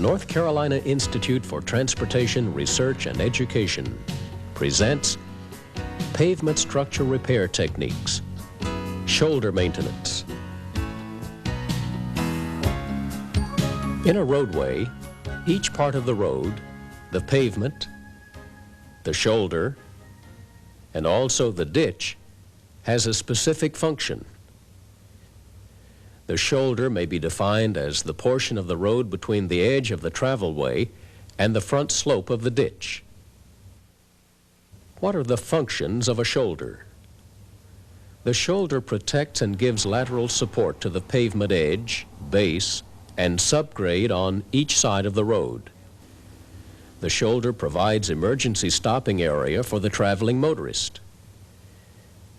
North Carolina Institute for Transportation Research and Education presents Pavement Structure Repair Techniques, Shoulder Maintenance. In a roadway, each part of the road, the pavement, the shoulder, and also the ditch, has a specific function. The shoulder may be defined as the portion of the road between the edge of the travelway and the front slope of the ditch. What are the functions of a shoulder? The shoulder protects and gives lateral support to the pavement edge, base, and subgrade on each side of the road. The shoulder provides emergency stopping area for the traveling motorist.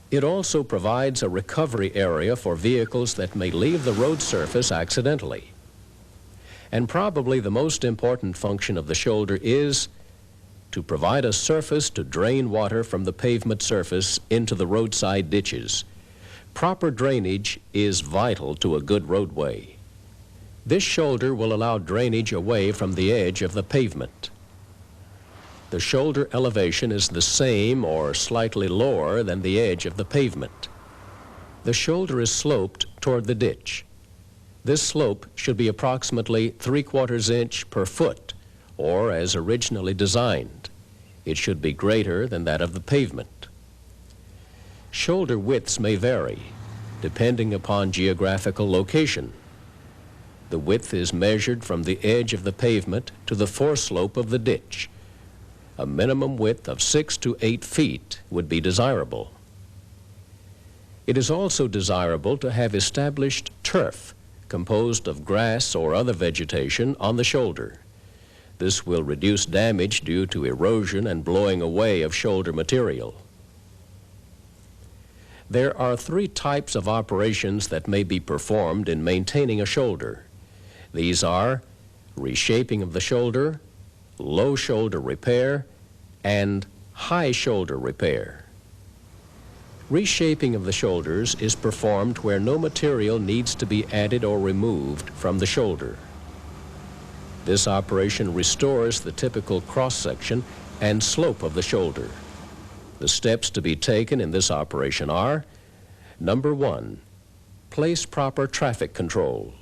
It also provides a recovery area for vehicles that may leave the road surface accidentally. And probably the most important function of the shoulder is to provide a surface to drain water from the pavement surface into the roadside ditches. Proper drainage is vital to a good roadway. This shoulder will allow drainage away from the edge of the pavement. The shoulder elevation is the same or slightly lower than the edge of the pavement. The shoulder is sloped toward the ditch. This slope should be approximately 3/4 inch per foot, or as originally designed. It should be greater than that of the pavement. Shoulder widths may vary, depending upon geographical location. The width is measured from the edge of the pavement to the foreslope of the ditch. A minimum width of 6 to 8 feet would be desirable. It is also desirable to have established turf composed of grass or other vegetation on the shoulder. This will reduce damage due to erosion and blowing away of shoulder material. There are 3 types of operations that may be performed in maintaining a shoulder. These are reshaping of the shoulder, low shoulder repair, and high shoulder repair. Reshaping of the shoulders is performed where no material needs to be added or removed from the shoulder. This operation restores the typical cross-section and slope of the shoulder. The steps to be taken in this operation are: number 1, place proper traffic control.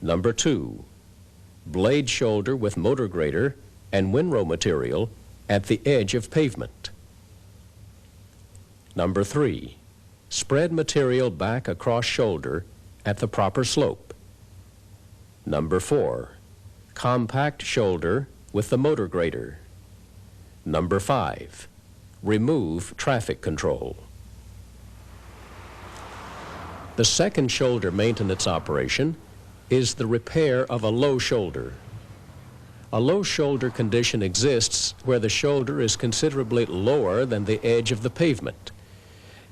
Number 2, blade shoulder with motor grader and windrow material at the edge of pavement. Number 3, spread material back across shoulder at the proper slope. Number 4, compact shoulder with the motor grader. Number 5, remove traffic control. The second shoulder maintenance operation is the repair of a low shoulder. A low shoulder condition exists where the shoulder is considerably lower than the edge of the pavement,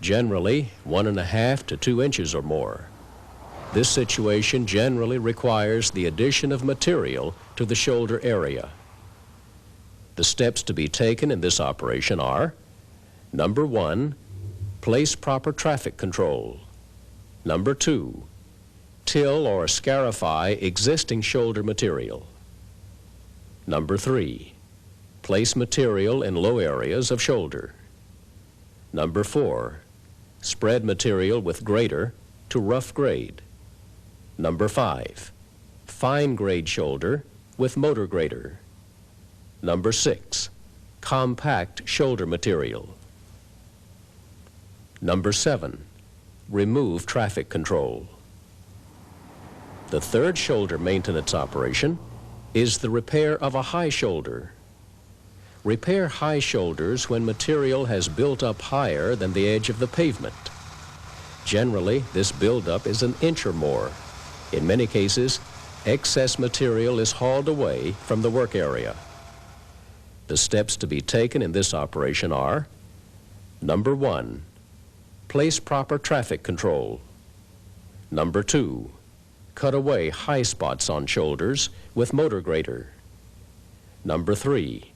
generally 1.5 to 2 inches or more. This situation generally requires the addition of material to the shoulder area. The steps to be taken in this operation are: number 1, place proper traffic control. Number 2, till or scarify existing shoulder material. Number 3, place material in low areas of shoulder. Number 4, spread material with grader to rough grade. Number 5, fine grade shoulder with motor grader. Number 6, compact shoulder material. Number 7, remove traffic control. The third shoulder maintenance operation is the repair of a high shoulder. Repair high shoulders when material has built up higher than the edge of the pavement. Generally, this buildup is 1 inch or more. In many cases, excess material is hauled away from the work area. The steps to be taken in this operation are: number 1, place proper traffic control. Number 2, cut away high spots on shoulders with motor grader. Number 3,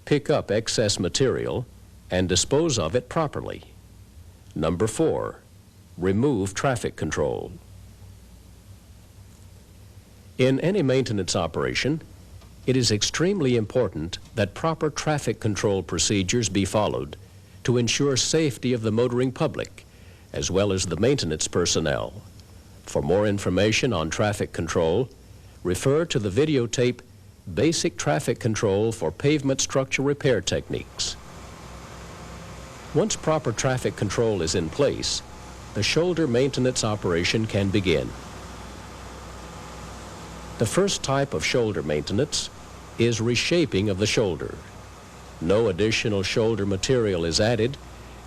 pick up excess material and dispose of it properly. Number 4, remove traffic control. In any maintenance operation, it is extremely important that proper traffic control procedures be followed to ensure safety of the motoring public, as well as the maintenance personnel. For more information on traffic control, refer to the videotape Basic Traffic Control for Pavement Structure Repair Techniques. Once proper traffic control is in place, the shoulder maintenance operation can begin. The first type of shoulder maintenance is reshaping of the shoulder. No additional shoulder material is added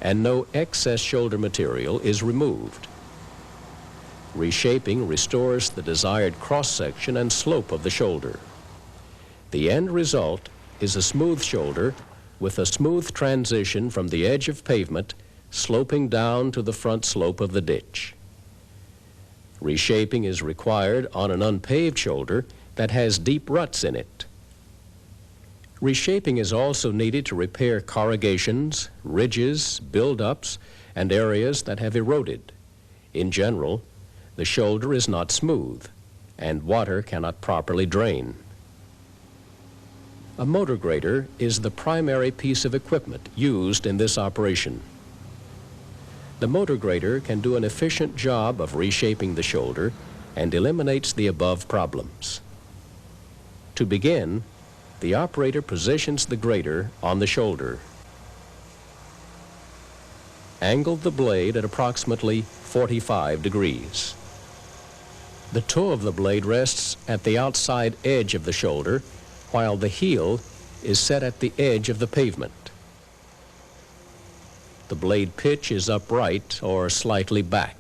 and no excess shoulder material is removed. Reshaping restores the desired cross-section and slope of the shoulder. The end result is a smooth shoulder with a smooth transition from the edge of pavement sloping down to the front slope of the ditch. Reshaping is required on an unpaved shoulder that has deep ruts in it. Reshaping is also needed to repair corrugations, ridges, build-ups, and areas that have eroded. In general, the shoulder is not smooth, and water cannot properly drain. A motor grader is the primary piece of equipment used in this operation. The motor grader can do an efficient job of reshaping the shoulder and eliminates the above problems. To begin, the operator positions the grader on the shoulder. Angle the blade at approximately 45 degrees. The toe of the blade rests at the outside edge of the shoulder, while the heel is set at the edge of the pavement. The blade pitch is upright or slightly back.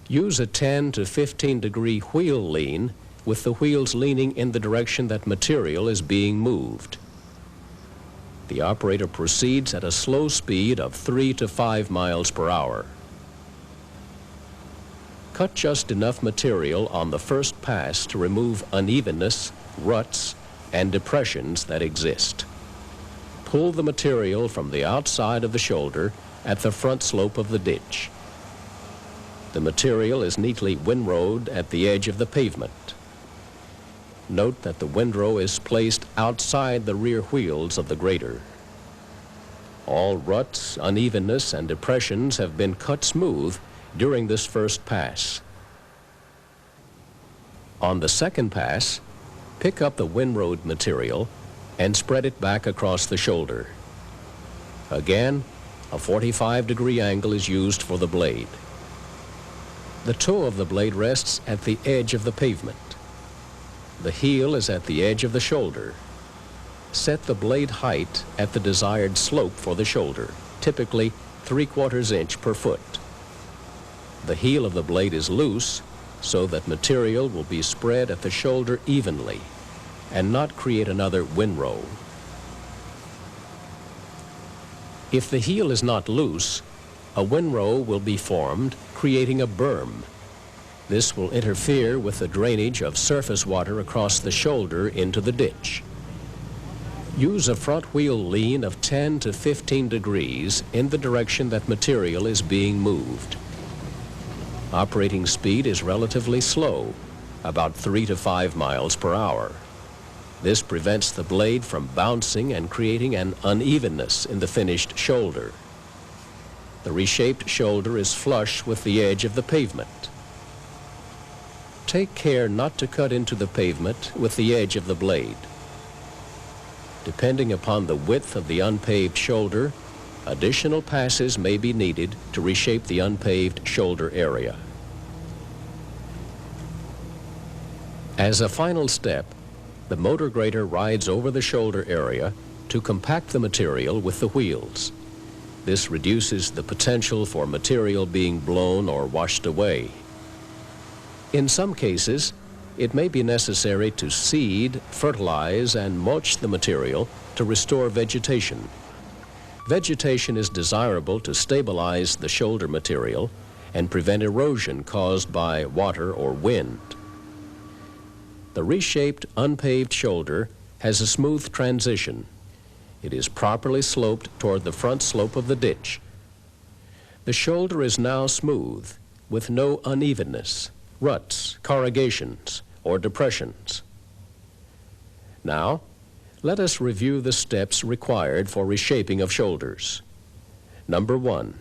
Use a 10 to 15 degree wheel lean with the wheels leaning in the direction that material is being moved. The operator proceeds at a slow speed of 3 to 5 miles per hour. Cut just enough material on the first pass to remove unevenness, ruts, and depressions that exist. Pull the material from the outside of the shoulder at the front slope of the ditch. The material is neatly windrowed at the edge of the pavement. Note that the windrow is placed outside the rear wheels of the grader. All ruts, unevenness, and depressions have been cut smooth during this first pass. On the second pass, pick up the windrowed material and spread it back across the shoulder. Again, a 45-degree angle is used for the blade. The toe of the blade rests at the edge of the pavement. The heel is at the edge of the shoulder. Set the blade height at the desired slope for the shoulder, typically 3/4 inch per foot. The heel of the blade is loose, so that material will be spread at the shoulder evenly and not create another windrow. If the heel is not loose, a windrow will be formed, creating a berm. This will interfere with the drainage of surface water across the shoulder into the ditch. Use a front wheel lean of 10 to 15 degrees in the direction that material is being moved. Operating speed is relatively slow, about 3 to 5 miles per hour. This prevents the blade from bouncing and creating an unevenness in the finished shoulder. The reshaped shoulder is flush with the edge of the pavement. Take care not to cut into the pavement with the edge of the blade. Depending upon the width of the unpaved shoulder, additional passes may be needed to reshape the unpaved shoulder area. As a final step, the motor grader rides over the shoulder area to compact the material with the wheels. This reduces the potential for material being blown or washed away. In some cases, it may be necessary to seed, fertilize, and mulch the material to restore vegetation. Vegetation is desirable to stabilize the shoulder material and prevent erosion caused by water or wind. The reshaped, unpaved shoulder has a smooth transition. It is properly sloped toward the front slope of the ditch. The shoulder is now smooth, with no unevenness, ruts, corrugations, or depressions. Now, let us review the steps required for reshaping of shoulders. Number 1,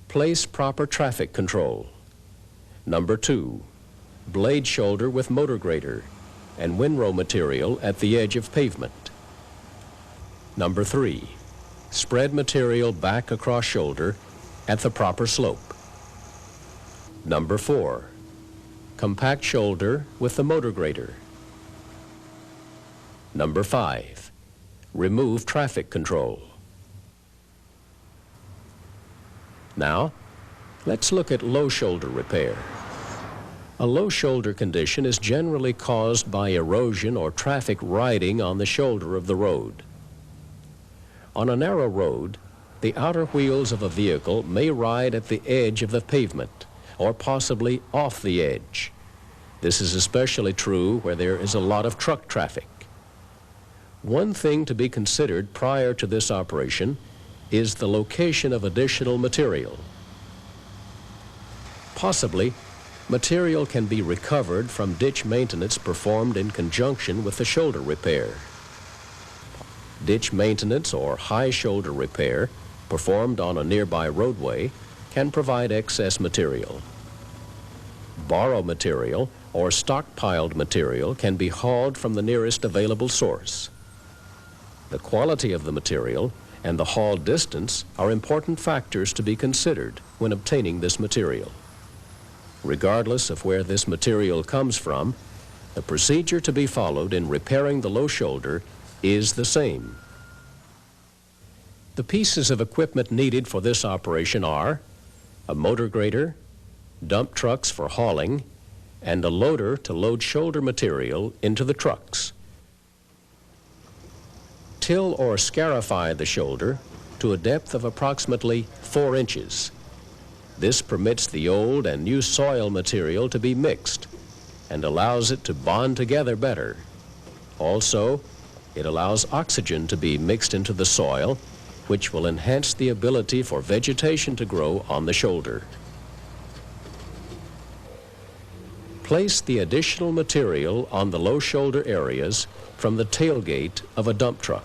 place proper traffic control. Number 2, blade shoulder with motor grader and windrow material at the edge of pavement. Number 3, spread material back across shoulder at the proper slope. Number 4, compact shoulder with the motor grader. Number 5, remove traffic control. Now, let's look at low shoulder repair. A low shoulder condition is generally caused by erosion or traffic riding on the shoulder of the road. On a narrow road, the outer wheels of a vehicle may ride at the edge of the pavement or possibly off the edge. This is especially true where there is a lot of truck traffic. One thing to be considered prior to this operation is the location of additional material. Possibly, material can be recovered from ditch maintenance performed in conjunction with the shoulder repair. Ditch maintenance or high shoulder repair performed on a nearby roadway can provide excess material. Borrow material or stockpiled material can be hauled from the nearest available source. The quality of the material and the haul distance are important factors to be considered when obtaining this material. Regardless of where this material comes from, the procedure to be followed in repairing the low shoulder is the same. The pieces of equipment needed for this operation are a motor grader, dump trucks for hauling, and a loader to load shoulder material into the trucks. Till or scarify the shoulder to a depth of approximately 4 inches. This permits the old and new soil material to be mixed and allows it to bond together better. Also, it allows oxygen to be mixed into the soil, which will enhance the ability for vegetation to grow on the shoulder. Place the additional material on the low shoulder areas from the tailgate of a dump truck.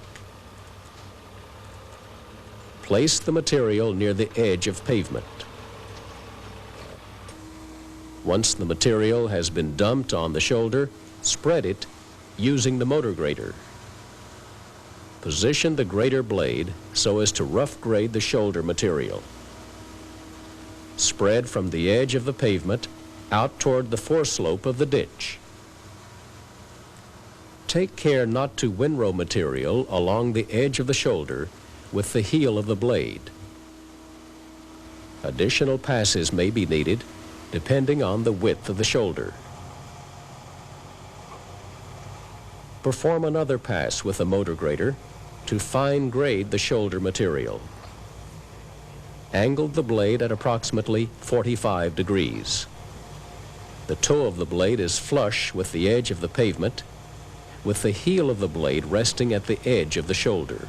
Place the material near the edge of pavement. Once the material has been dumped on the shoulder, spread it using the motor grader. Position the grader blade so as to rough grade the shoulder material. Spread from the edge of the pavement out toward the foreslope of the ditch. Take care not to windrow material along the edge of the shoulder with the heel of the blade. Additional passes may be needed depending on the width of the shoulder. Perform another pass with a motor grader to fine grade the shoulder material. Angle the blade at approximately 45 degrees. The toe of the blade is flush with the edge of the pavement, with the heel of the blade resting at the edge of the shoulder.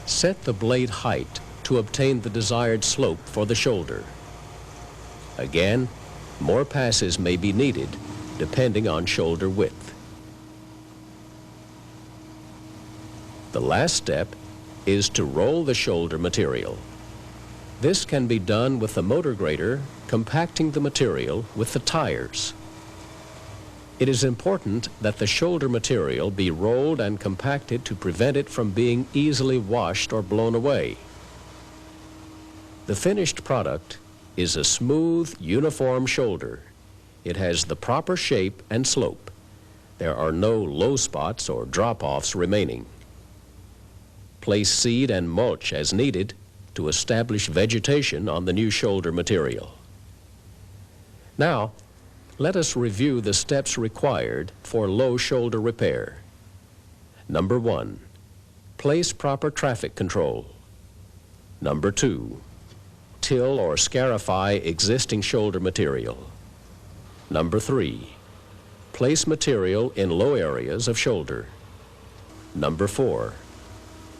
Set the blade height to obtain the desired slope for the shoulder. Again, more passes may be needed depending on shoulder width. The last step is to roll the shoulder material. This can be done with the motor grader compacting the material with the tires. It is important that the shoulder material be rolled and compacted to prevent it from being easily washed or blown away. The finished product is a smooth, uniform shoulder. It has the proper shape and slope. There are no low spots or drop-offs remaining. Place seed and mulch as needed to establish vegetation on the new shoulder material. Now, let us review the steps required for low shoulder repair. Number 1, place proper traffic control. Number 2, till or scarify existing shoulder material. Number 3, place material in low areas of shoulder. Number 4,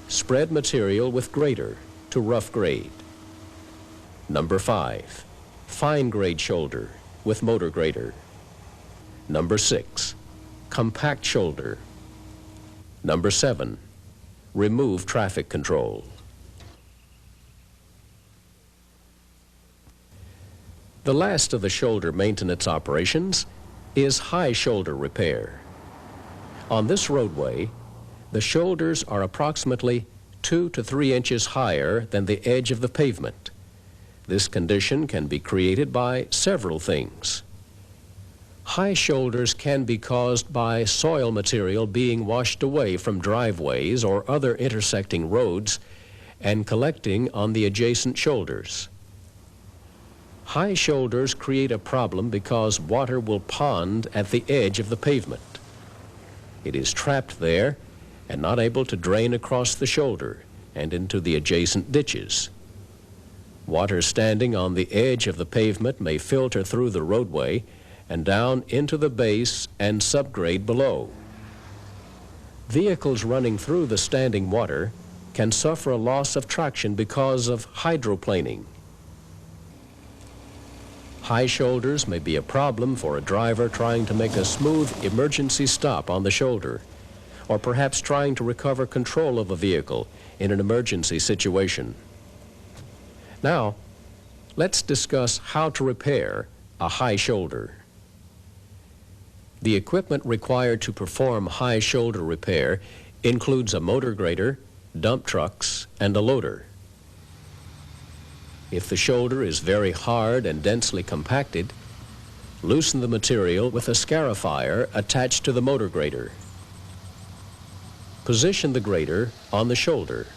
spread material with grader to rough grade. Number 5, fine grade shoulder with motor grader. Number 6, compact shoulder. Number 7, remove traffic control. The last of the shoulder maintenance operations is high shoulder repair. On this roadway, the shoulders are approximately 2 to 3 inches higher than the edge of the pavement. This condition can be created by several things. High shoulders can be caused by soil material being washed away from driveways or other intersecting roads and collecting on the adjacent shoulders. High shoulders create a problem because water will pond at the edge of the pavement. It is trapped there and not able to drain across the shoulder and into the adjacent ditches. Water standing on the edge of the pavement may filter through the roadway and down into the base and subgrade below. Vehicles running through the standing water can suffer a loss of traction because of hydroplaning. High shoulders may be a problem for a driver trying to make a smooth emergency stop on the shoulder, or perhaps trying to recover control of a vehicle in an emergency situation. Now, let's discuss how to repair a high shoulder. The equipment required to perform high shoulder repair includes a motor grader, dump trucks, and a loader. If the shoulder is very hard and densely compacted, loosen the material with a scarifier attached to the motor grader. Position the grader on the shoulder.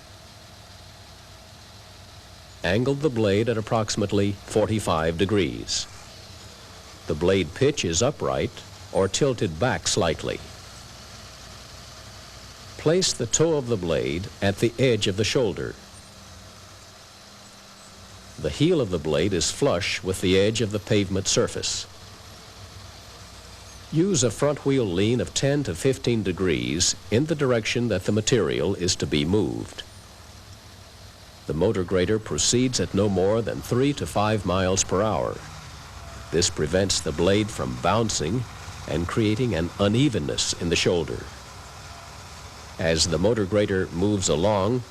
Angle the blade at approximately 45 degrees. The blade pitch is upright or tilted back slightly. Place the toe of the blade at the edge of the shoulder. The heel of the blade is flush with the edge of the pavement surface. Use a front wheel lean of 10 to 15 degrees in the direction that the material is to be moved. The motor grader proceeds at no more than 3 to 5 miles per hour. This prevents the blade from bouncing and creating an unevenness in the shoulder. As the motor grader moves along,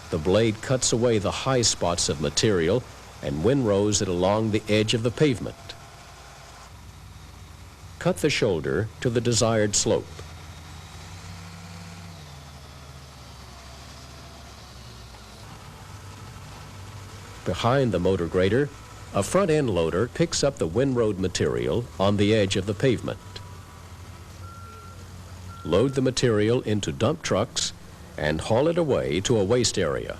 the blade cuts away the high spots of material and windrows it along the edge of the pavement. Cut the shoulder to the desired slope. Behind the motor grader, a front end loader picks up the windrowed material on the edge of the pavement. Load the material into dump trucks and haul it away to a waste area.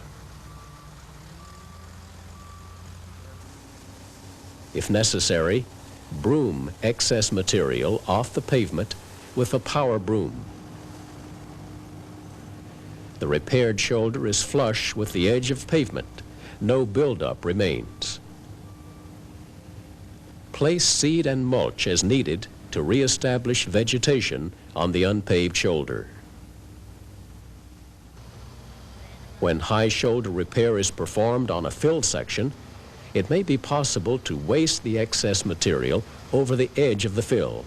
If necessary, broom excess material off the pavement with a power broom. The repaired shoulder is flush with the edge of pavement. No buildup remains. Place seed and mulch as needed to reestablish vegetation on the unpaved shoulder. When high shoulder repair is performed on a filled section, it may be possible to waste the excess material over the edge of the fill.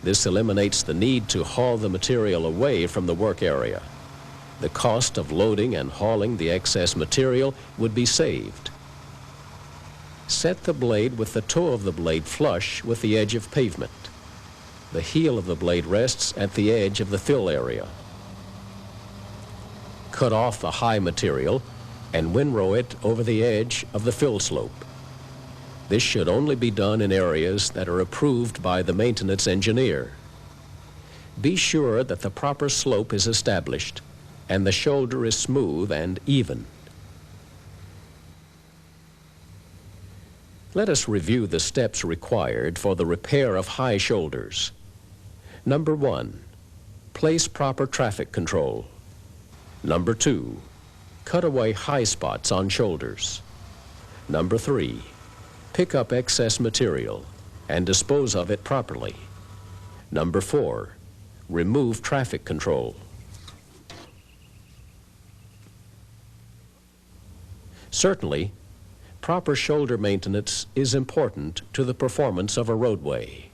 This eliminates the need to haul the material away from the work area. The cost of loading and hauling the excess material would be saved. Set the blade with the toe of the blade flush with the edge of pavement. The heel of the blade rests at the edge of the fill area. Cut off the high material and windrow it over the edge of the fill slope. This should only be done in areas that are approved by the maintenance engineer. Be sure that the proper slope is established and the shoulder is smooth and even. Let us review the steps required for the repair of high shoulders. Number 1, place proper traffic control. Number 2, cut away high spots on shoulders. Number 3, pick up excess material and dispose of it properly. Number 4, remove traffic control. Certainly, proper shoulder maintenance is important to the performance of a roadway.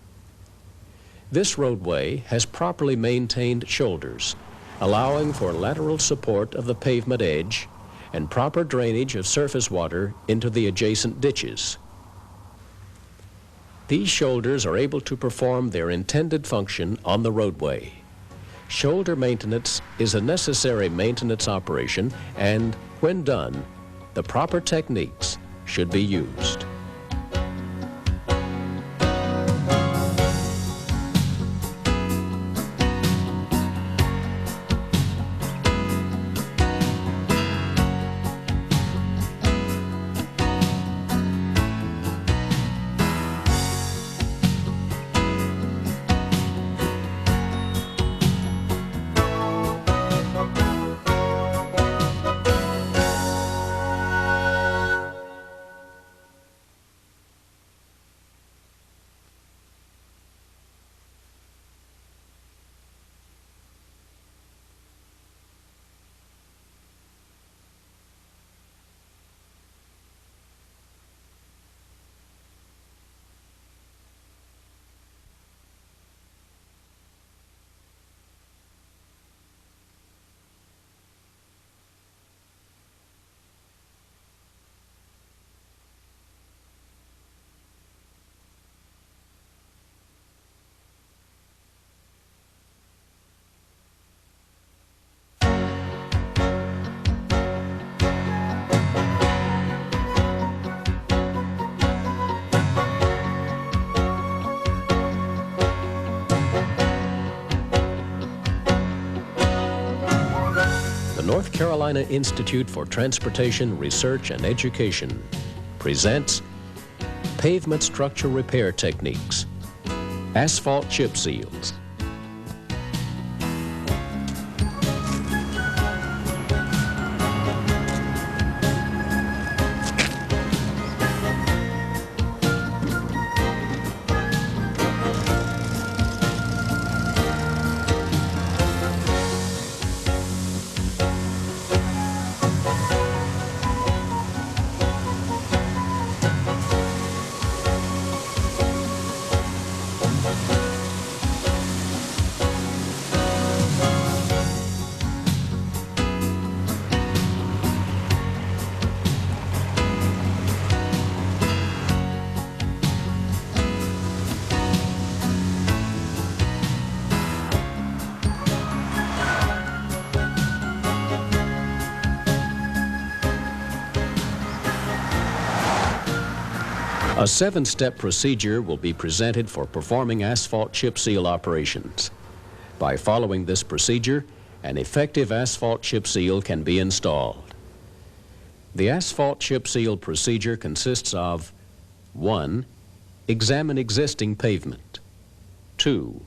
This roadway has properly maintained shoulders, allowing for lateral support of the pavement edge and proper drainage of surface water into the adjacent ditches. These shoulders are able to perform their intended function on the roadway. Shoulder maintenance is a necessary maintenance operation, and when done, the proper techniques should be used. North Carolina Institute for Transportation Research and Education presents Pavement Structure Repair Techniques, Asphalt Chip Seals. A 7-step procedure will be presented for performing asphalt chip seal operations. By following this procedure, an effective asphalt chip seal can be installed. The asphalt chip seal procedure consists of 1. Examine existing pavement. 2.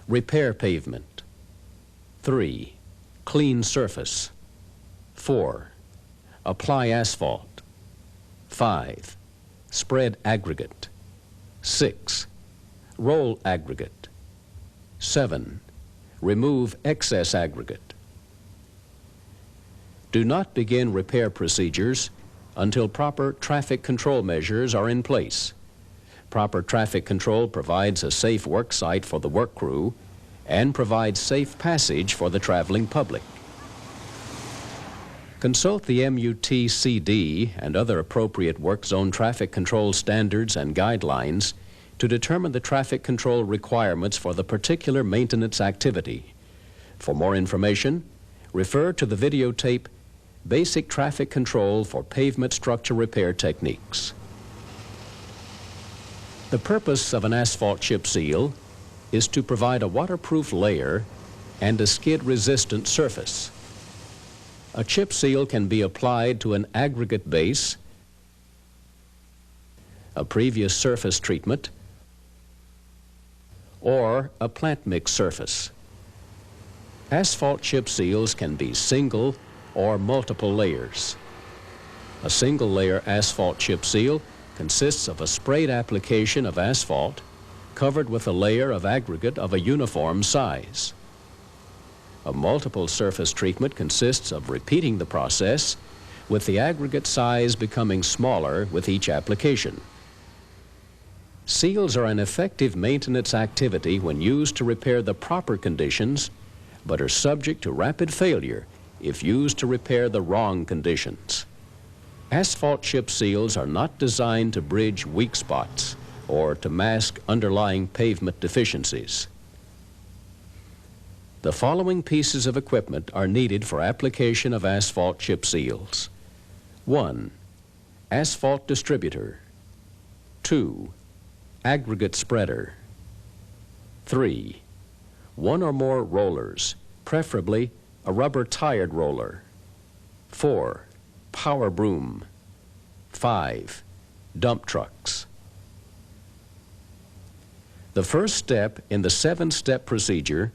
Repair pavement. 3. Clean surface. 4. Apply asphalt. 5. Spread aggregate. 6. Roll aggregate. 7. Remove excess aggregate. Do not begin repair procedures until proper traffic control measures are in place. Proper traffic control provides a safe work site for the work crew and provides safe passage for the traveling public. Consult the MUTCD and other appropriate work zone traffic control standards and guidelines to determine the traffic control requirements for the particular maintenance activity. For more information, refer to the videotape Basic Traffic Control for Pavement Structure Repair Techniques. The purpose of an asphalt chip seal is to provide a waterproof layer and a skid-resistant surface. A chip seal can be applied to an aggregate base, a previous surface treatment, or a plant mix surface. Asphalt chip seals can be single or multiple layers. A single layer asphalt chip seal consists of a sprayed application of asphalt covered with a layer of aggregate of a uniform size. A multiple surface treatment consists of repeating the process, with the aggregate size becoming smaller with each application. Seals are an effective maintenance activity when used to repair the proper conditions, but are subject to rapid failure if used to repair the wrong conditions. Asphalt chip seals are not designed to bridge weak spots or to mask underlying pavement deficiencies. The following pieces of equipment are needed for application of asphalt chip seals. 1. Asphalt distributor. 2. Aggregate spreader. 3. One or more rollers, preferably a rubber-tired roller. 4. Power broom. 5. Dump trucks. The first step in the 7-step procedure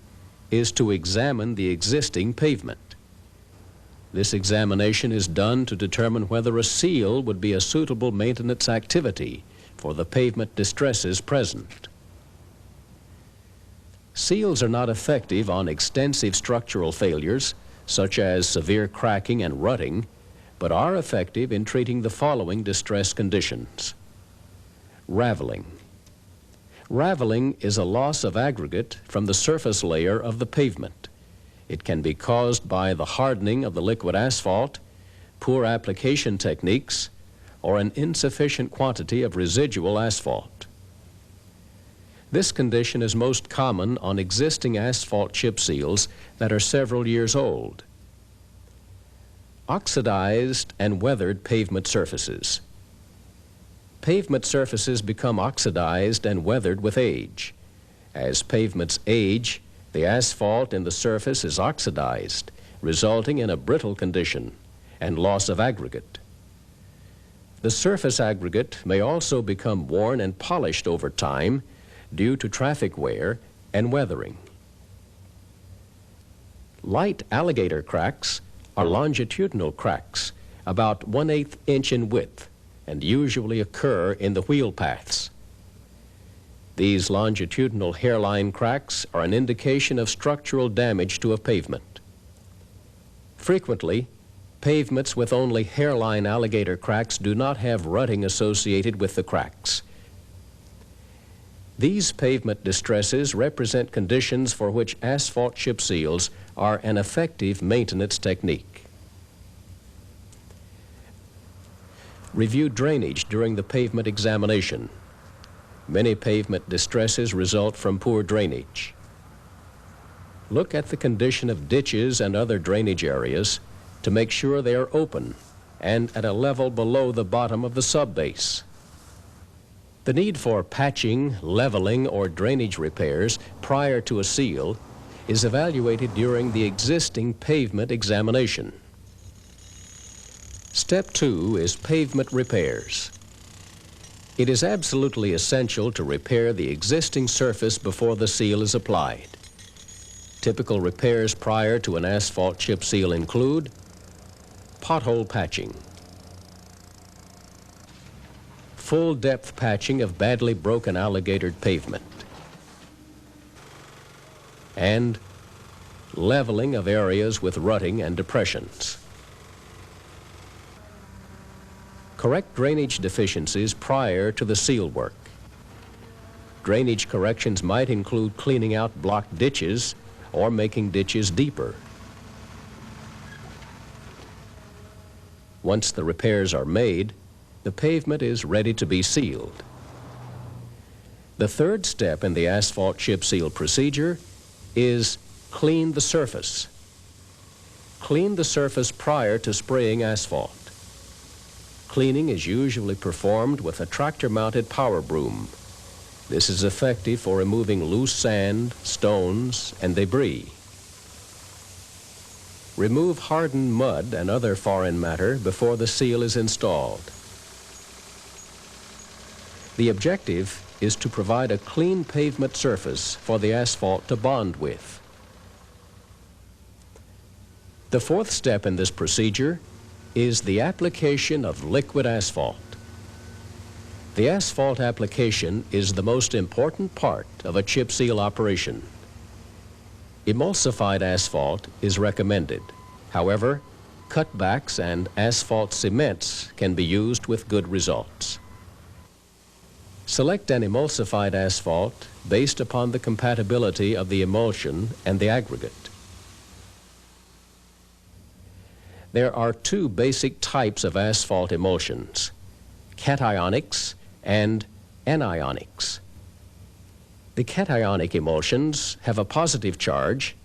is to examine the existing pavement. This examination is done to determine whether a seal would be a suitable maintenance activity for the pavement distresses present. Seals are not effective on extensive structural failures, such as severe cracking and rutting, but are effective in treating the following distress conditions. Raveling. Raveling is a loss of aggregate from the surface layer of the pavement. It can be caused by the hardening of the liquid asphalt, poor application techniques, or an insufficient quantity of residual asphalt. This condition is most common on existing asphalt chip seals that are several years old. Oxidized and weathered pavement surfaces. Pavement surfaces become oxidized and weathered with age. As pavements age, the asphalt in the surface is oxidized, resulting in a brittle condition and loss of aggregate. The surface aggregate may also become worn and polished over time due to traffic wear and weathering. Light alligator cracks are longitudinal cracks about 1/8 inch in width and usually occur in the wheel paths. These longitudinal hairline cracks are an indication of structural damage to a pavement. Frequently, pavements with only hairline alligator cracks do not have rutting associated with the cracks. These pavement distresses represent conditions for which asphalt chip seals are an effective maintenance technique. Review drainage during the pavement examination. Many pavement distresses result from poor drainage. Look at the condition of ditches and other drainage areas to make sure they are open and at a level below the bottom of the subbase. The need for patching, leveling, or drainage repairs prior to a seal is evaluated during the existing pavement examination. Step 2 is pavement repairs. It is absolutely essential to repair the existing surface before the seal is applied. Typical repairs prior to an asphalt chip seal include pothole patching, full depth patching of badly broken alligatored pavement, and leveling of areas with rutting and depressions. Correct drainage deficiencies prior to the seal work. Drainage corrections might include cleaning out blocked ditches or making ditches deeper. Once the repairs are made, the pavement is ready to be sealed. The third step in the asphalt chip seal procedure is clean the surface. Clean the surface prior to spraying asphalt. Cleaning is usually performed with a tractor-mounted power broom. This is effective for removing loose sand, stones, and debris. Remove hardened mud and other foreign matter before the seal is installed. The objective is to provide a clean pavement surface for the asphalt to bond with. The fourth step in this procedure is the application of liquid asphalt. The asphalt application is the most important part of a chip seal operation. Emulsified asphalt is recommended. However, cutbacks and asphalt cements can be used with good results. Select an emulsified asphalt based upon the compatibility of the emulsion and the aggregate. There are two basic types of asphalt emulsions, cationics and anionics. The cationic emulsions have a positive charge,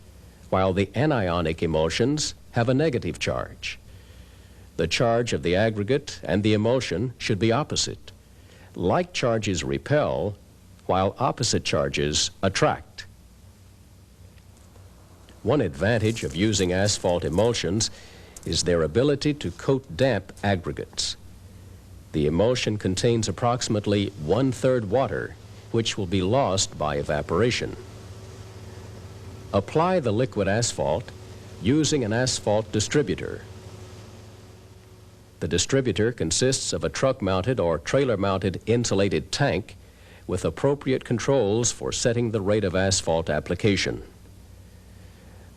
while the anionic emulsions have a negative charge. The charge of the aggregate and the emulsion should be opposite. Like charges repel, while opposite charges attract. One advantage of using asphalt emulsions is their ability to coat damp aggregates. The emulsion contains approximately 1/3 water, which will be lost by evaporation. Apply the liquid asphalt using an asphalt distributor. The distributor consists of a truck-mounted or trailer-mounted insulated tank with appropriate controls for setting the rate of asphalt application.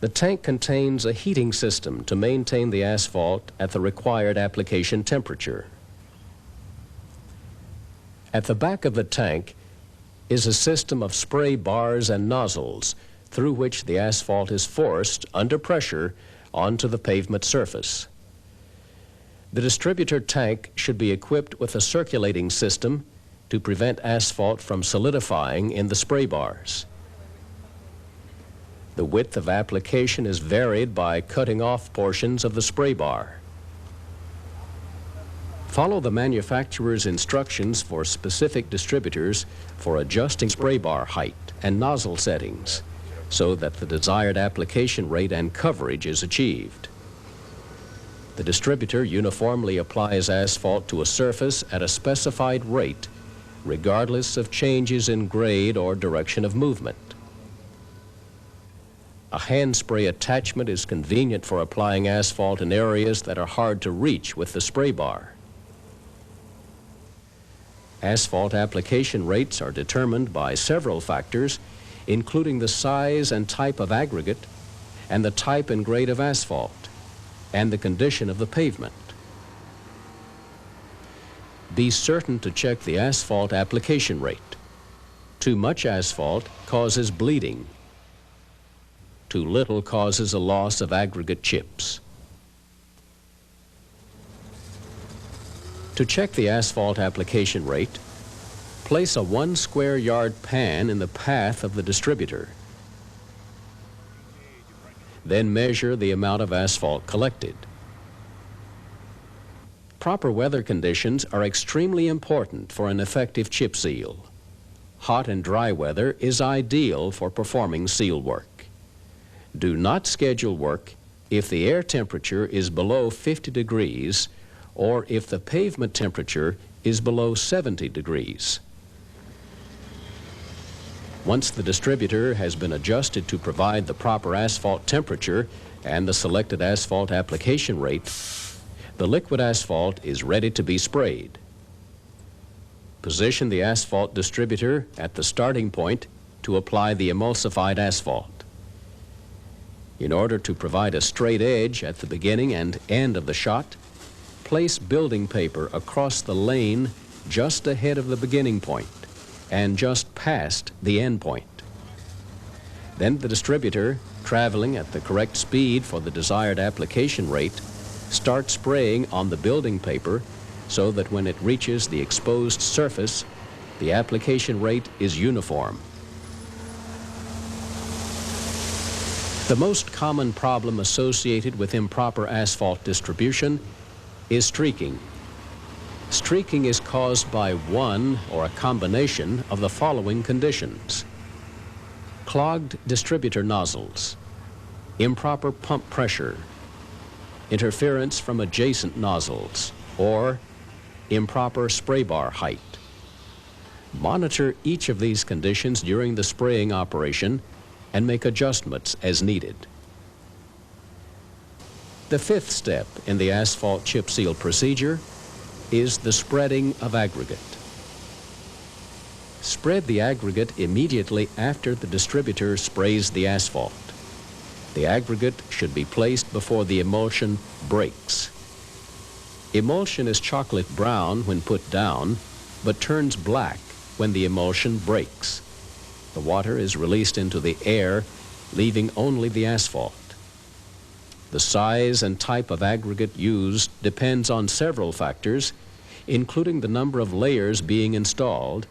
The tank contains a heating system to maintain the asphalt at the required application temperature. At the back of the tank is a system of spray bars and nozzles through which the asphalt is forced under pressure onto the pavement surface. The distributor tank should be equipped with a circulating system to prevent asphalt from solidifying in the spray bars. The width of application is varied by cutting off portions of the spray bar. Follow the manufacturer's instructions for specific distributors for adjusting spray bar height and nozzle settings so that the desired application rate and coverage is achieved. The distributor uniformly applies asphalt to a surface at a specified rate, regardless of changes in grade or direction of movement. A hand spray attachment is convenient for applying asphalt in areas that are hard to reach with the spray bar. Asphalt application rates are determined by several factors, including the size and type of aggregate, and the type and grade of asphalt, and the condition of the pavement. Be certain to check the asphalt application rate. Too much asphalt causes bleeding. Too little causes a loss of aggregate chips. To check the asphalt application rate, place a 1 square yard pan in the path of the distributor. Then measure the amount of asphalt collected. Proper weather conditions are extremely important for an effective chip seal. Hot and dry weather is ideal for performing seal work. Do not schedule work if the air temperature is below 50 degrees or if the pavement temperature is below 70 degrees. Once the distributor has been adjusted to provide the proper asphalt temperature and the selected asphalt application rate, the liquid asphalt is ready to be sprayed. Position the asphalt distributor at the starting point to apply the emulsified asphalt. In order to provide a straight edge at the beginning and end of the shot, place building paper across the lane just ahead of the beginning point and just past the end point. Then the distributor, traveling at the correct speed for the desired application rate, starts spraying on the building paper so that when it reaches the exposed surface, the application rate is uniform. The most common problem associated with improper asphalt distribution is streaking. Streaking is caused by one or a combination of the following conditions: clogged distributor nozzles, improper pump pressure, interference from adjacent nozzles, or improper spray bar height. Monitor each of these conditions during the spraying operation and make adjustments as needed. The fifth step in the asphalt chip seal procedure is the spreading of aggregate. Spread the aggregate immediately after the distributor sprays the asphalt. The aggregate should be placed before the emulsion breaks. Emulsion is chocolate brown when put down, but turns black when the emulsion breaks. The water is released into the air, leaving only the asphalt. The size and type of aggregate used depends on several factors, including the number of layers being installed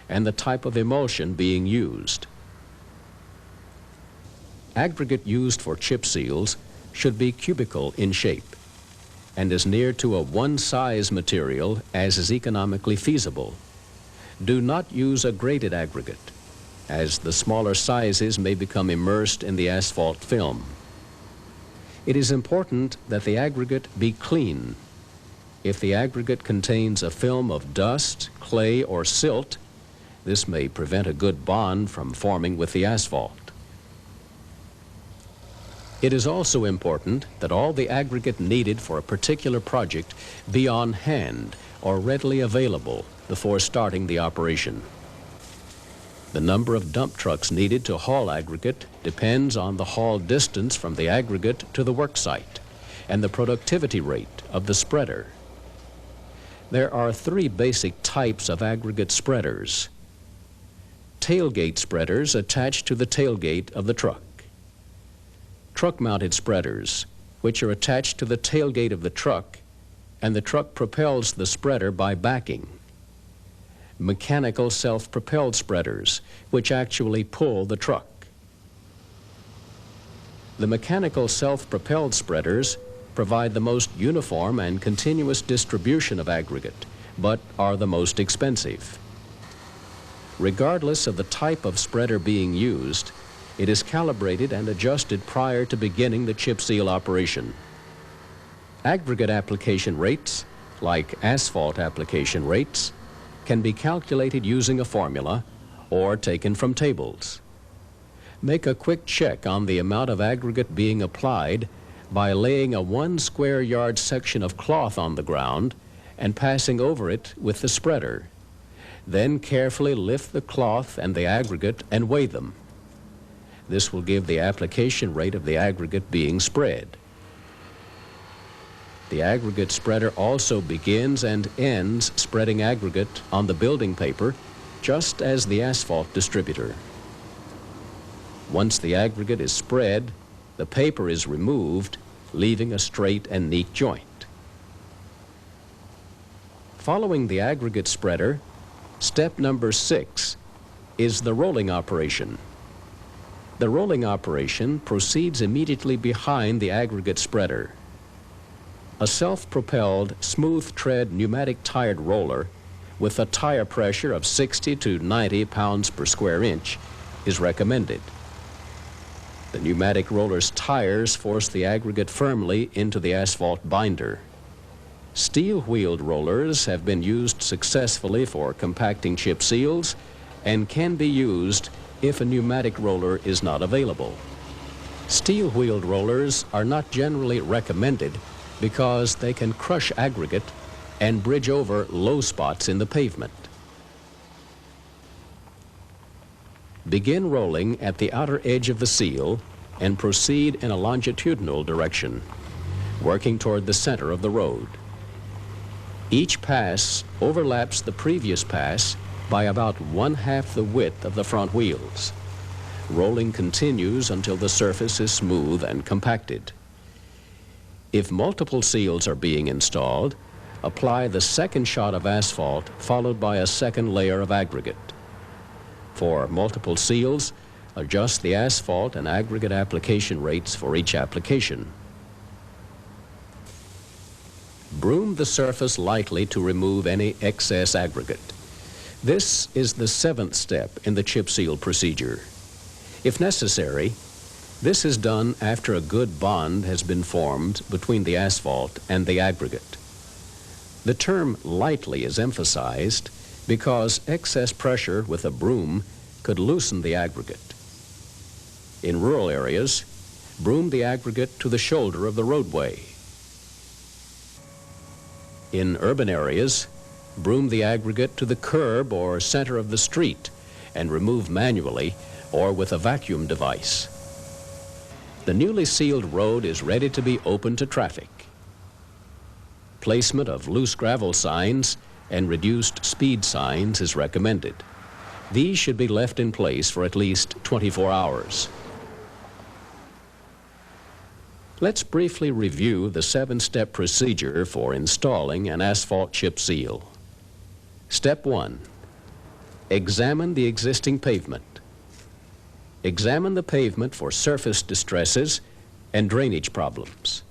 and the type of emulsion being used. Aggregate used for chip seals should be cubical in shape and as near to a one-size material as is economically feasible. Do not use a graded aggregate, as the smaller sizes may become immersed in the asphalt film. It is important that the aggregate be clean. If the aggregate contains a film of dust, clay, or silt, this may prevent a good bond from forming with the asphalt. It is also important that all the aggregate needed for a particular project be on hand or readily available before starting the operation. The number of dump trucks needed to haul aggregate depends on the haul distance from the aggregate to the work site and the productivity rate of the spreader. There are three basic types of aggregate spreaders. Tailgate spreaders attached to the tailgate of the truck. Truck-mounted spreaders, which are attached to the tailgate of the truck, and the truck propels the spreader by backing. Mechanical self-propelled spreaders, which actually pull the truck. The mechanical self-propelled spreaders provide the most uniform and continuous distribution of aggregate, but are the most expensive. Regardless of the type of spreader being used, it is calibrated and adjusted prior to beginning the chip seal operation. Aggregate application rates, like asphalt application rates, can be calculated using a formula or taken from tables. Make a quick check on the amount of aggregate being applied by laying a 1 square yard section of cloth on the ground and passing over it with the spreader. Then carefully lift the cloth and the aggregate and weigh them. This will give the application rate of the aggregate being spread. The aggregate spreader also begins and ends spreading aggregate on the building paper, just as the asphalt distributor. Once the aggregate is spread, the paper is removed, leaving a straight and neat joint. Following the aggregate spreader, step number 6 is the rolling operation. The rolling operation proceeds immediately behind the aggregate spreader. A self-propelled, smooth-tread pneumatic-tired roller with a tire pressure of 60 to 90 pounds per square inch is recommended. The pneumatic roller's tires force the aggregate firmly into the asphalt binder. Steel-wheeled rollers have been used successfully for compacting chip seals and can be used if a pneumatic roller is not available. Steel-wheeled rollers are not generally recommended because they can crush aggregate and bridge over low spots in the pavement. Begin rolling at the outer edge of the seal and proceed in a longitudinal direction, working toward the center of the road. Each pass overlaps the previous pass by about 1/2 the width of the front wheels. Rolling continues until the surface is smooth and compacted. If multiple seals are being installed, apply the second shot of asphalt followed by a second layer of aggregate. For multiple seals, adjust the asphalt and aggregate application rates for each application. Broom the surface lightly to remove any excess aggregate. This is the 7th step in the chip seal procedure. If necessary, this is done after a good bond has been formed between the asphalt and the aggregate. The term lightly is emphasized because excess pressure with a broom could loosen the aggregate. In rural areas, broom the aggregate to the shoulder of the roadway. In urban areas, broom the aggregate to the curb or center of the street and remove manually or with a vacuum device. The newly sealed road is ready to be open to traffic. Placement of loose gravel signs and reduced speed signs is recommended. These should be left in place for at least 24 hours. Let's briefly review the 7-step procedure for installing an asphalt chip seal. Step 1. Examine the existing pavement. Examine the pavement for surface distresses and drainage problems.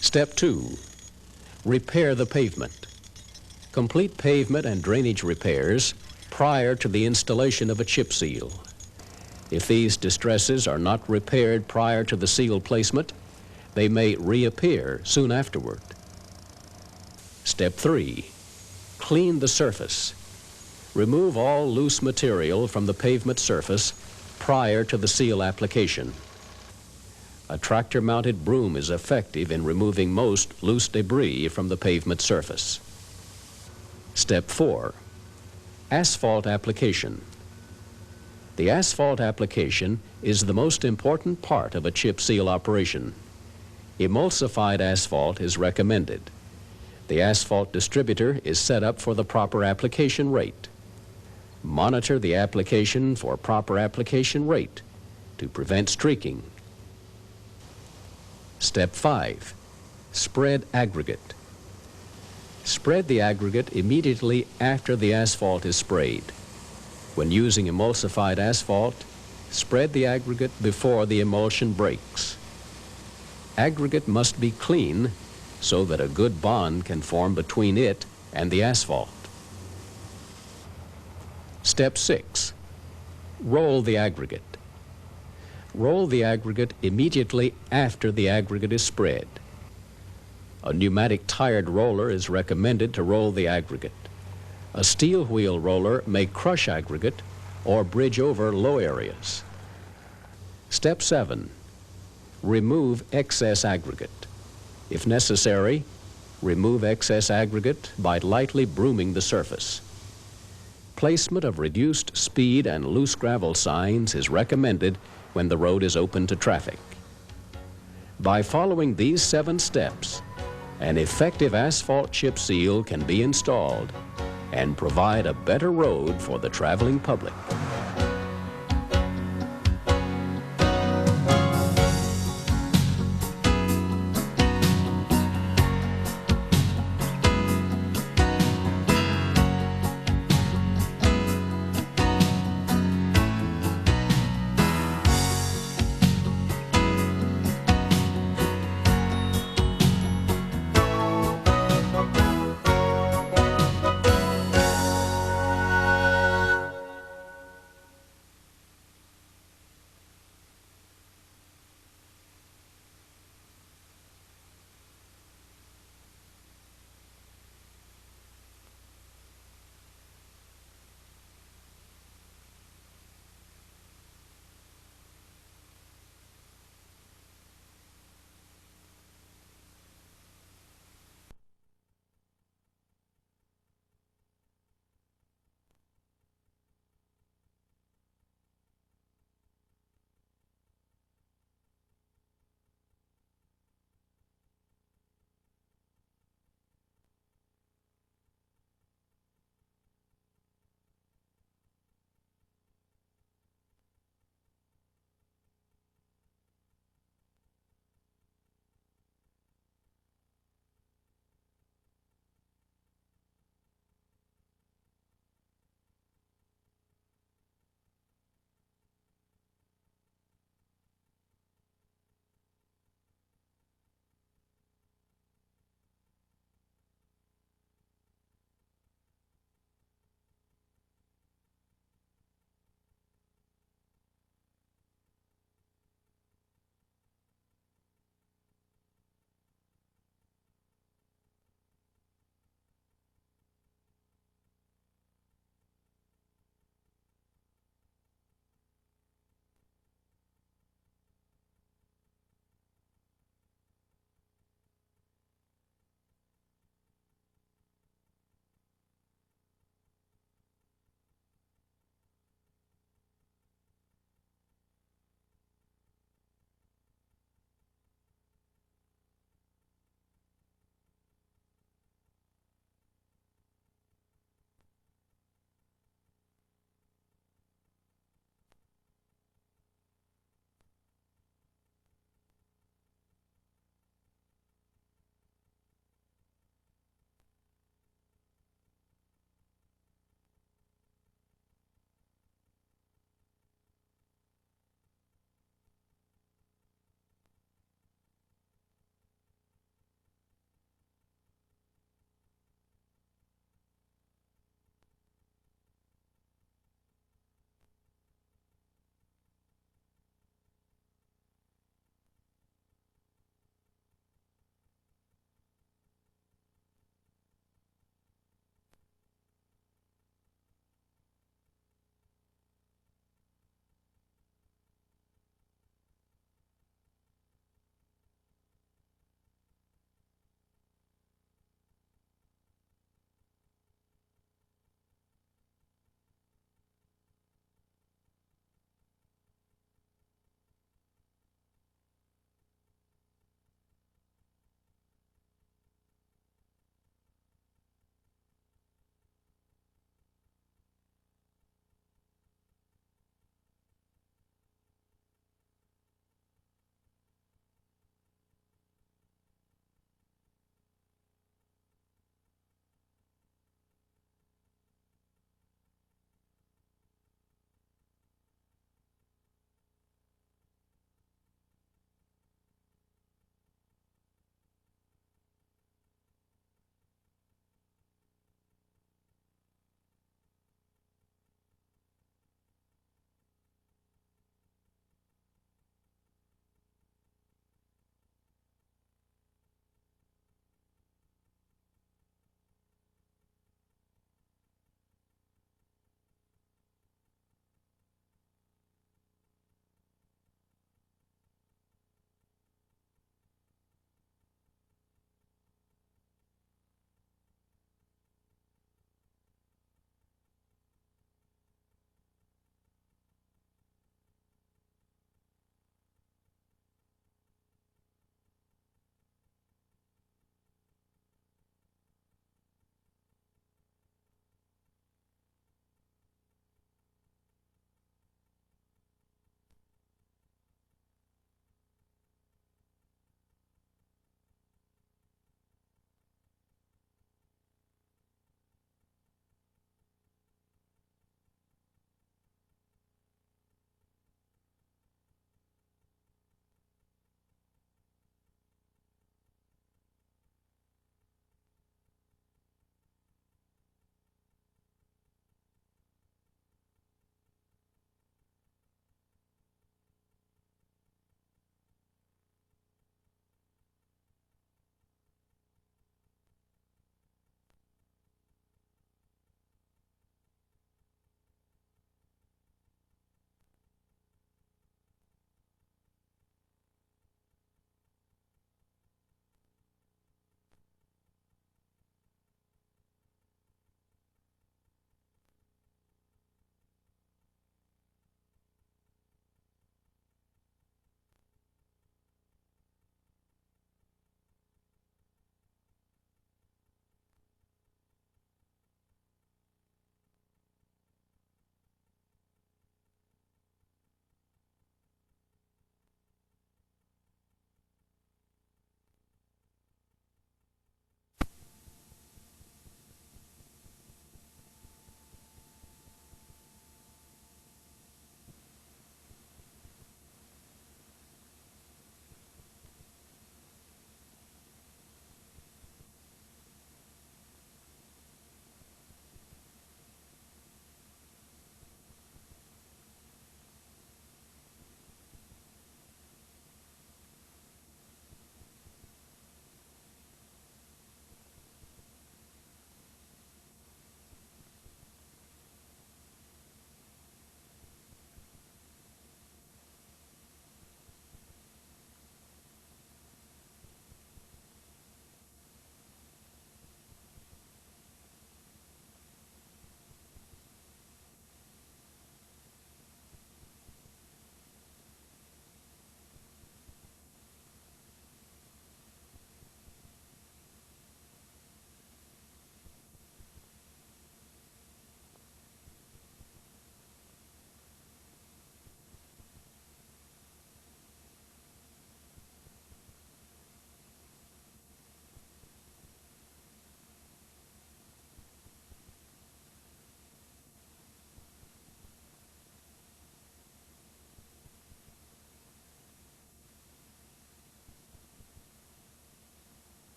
Step 2. Repair the pavement. Complete pavement and drainage repairs prior to the installation of a chip seal. If these distresses are not repaired prior to the seal placement, they may reappear soon afterward. Step 3. Clean the surface. Remove all loose material from the pavement surface prior to the seal application. A tractor-mounted broom is effective in removing most loose debris from the pavement surface. Step 4. Asphalt application. The asphalt application is the most important part of a chip seal operation. Emulsified asphalt is recommended. The asphalt distributor is set up for the proper application rate. Monitor the application for proper application rate to prevent streaking. Step 5. Spread aggregate. Spread the aggregate immediately after the asphalt is sprayed. When using emulsified asphalt, spread the aggregate before the emulsion breaks. Aggregate must be clean so that a good bond can form between it and the asphalt. Step 6. Roll the aggregate. Roll the aggregate immediately after the aggregate is spread. A pneumatic tired roller is recommended to roll the aggregate. A steel wheel roller may crush aggregate or bridge over low areas. Step 7. Remove excess aggregate. If necessary, remove excess aggregate by lightly brooming the surface. Placement of reduced speed and loose gravel signs is recommended when the road is open to traffic. By following these 7 steps, an effective asphalt chip seal can be installed and provide a better road for the traveling public.